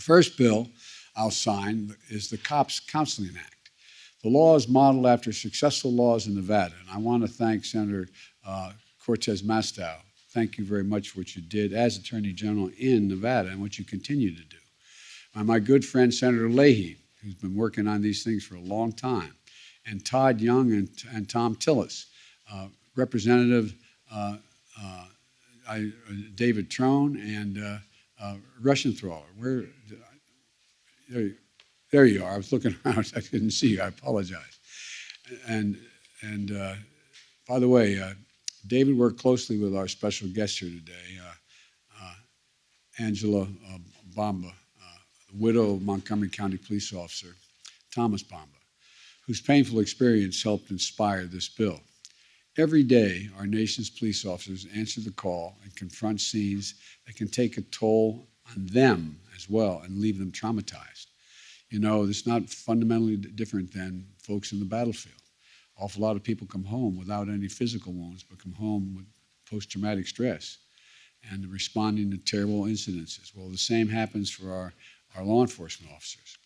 The first bill I'll sign is the Cops Counseling Act. The law is modeled after successful laws in Nevada, and I want to thank Senator Cortez Masto. Thank you very much for what you did as Attorney General in Nevada and what you continue to do. My good friend Senator Leahy, who's been working on these things for a long time, and Todd Young and Tom Tillis, Representative David Trone and Rushenthaler. There you are. I was looking around. I couldn't see you. I apologize. And by the way, David worked closely with our special guest here today, Angela Bamba, the widow of Montgomery County Police Officer Thomas Bamba, whose painful experience helped inspire this bill. Every day, our nation's police officers answer the call and confront scenes that can take a toll on them as well and leave them traumatized. You know, it's not fundamentally different than folks in the battlefield. An awful lot of people come home without any physical wounds, but come home with post-traumatic stress and responding to terrible incidences. Well, the same happens for our law enforcement officers,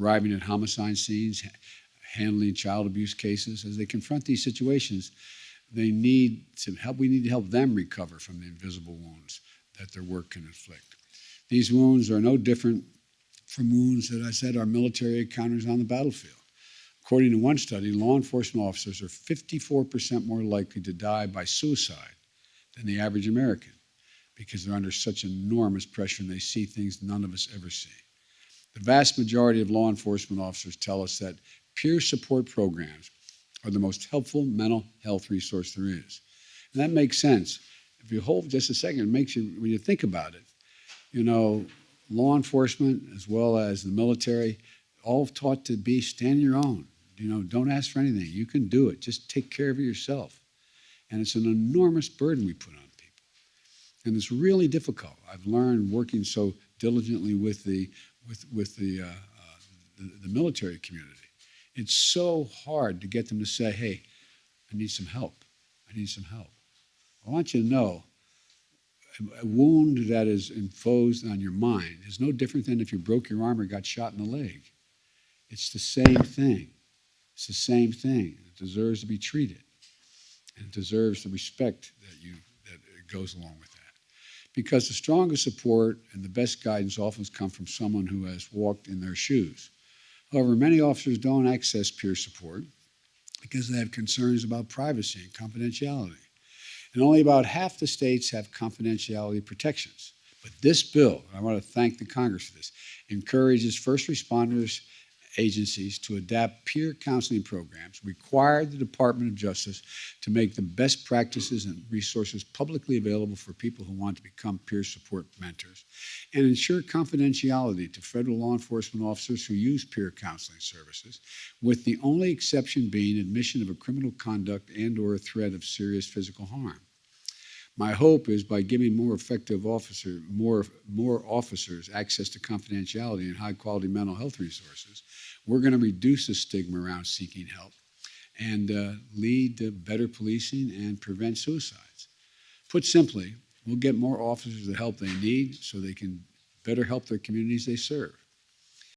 arriving at homicide scenes, handling child abuse cases. As they confront these situations, we need to help them recover from the invisible wounds that their work can inflict. These wounds are no different from wounds that I said our military encounters on the battlefield. According to one study, law enforcement officers are 54% more likely to die by suicide than the average American because they're under such enormous pressure and they see things none of us ever see. The vast majority of law enforcement officers tell us that peer support programs are the most helpful mental health resource there is. And that makes sense. If you hold just a second, it makes you, when you think about it, you know, law enforcement as well as the military, all taught to be stand your own. You know, don't ask for anything. You can do it. Just take care of it yourself. And it's an enormous burden we put on people. And it's really difficult. I've learned working so diligently with the military community. It's so hard to get them to say, hey, I need some help. I need some help. I want you to know a wound that is imposed on your mind is no different than if you broke your arm or got shot in the leg. It's the same thing. It's the same thing. It deserves to be treated. And it deserves the respect that goes along with that. Because the strongest support and the best guidance often come from someone who has walked in their shoes. However, many officers don't access peer support because they have concerns about privacy and confidentiality. And only about half the states have confidentiality protections. But this bill, and I want to thank the Congress for this, encourages first responders agencies to adapt peer counseling programs, require the Department of Justice to make the best practices and resources publicly available for people who want to become peer support mentors, and ensure confidentiality to federal law enforcement officers who use peer counseling services, with the only exception being admission of a criminal conduct and or a threat of serious physical harm. My hope is by giving more officers access to confidentiality and high-quality mental health resources, we're going to reduce the stigma around seeking help and lead to better policing and prevent suicides. Put simply, we'll get more officers the help they need so they can better help their communities they serve.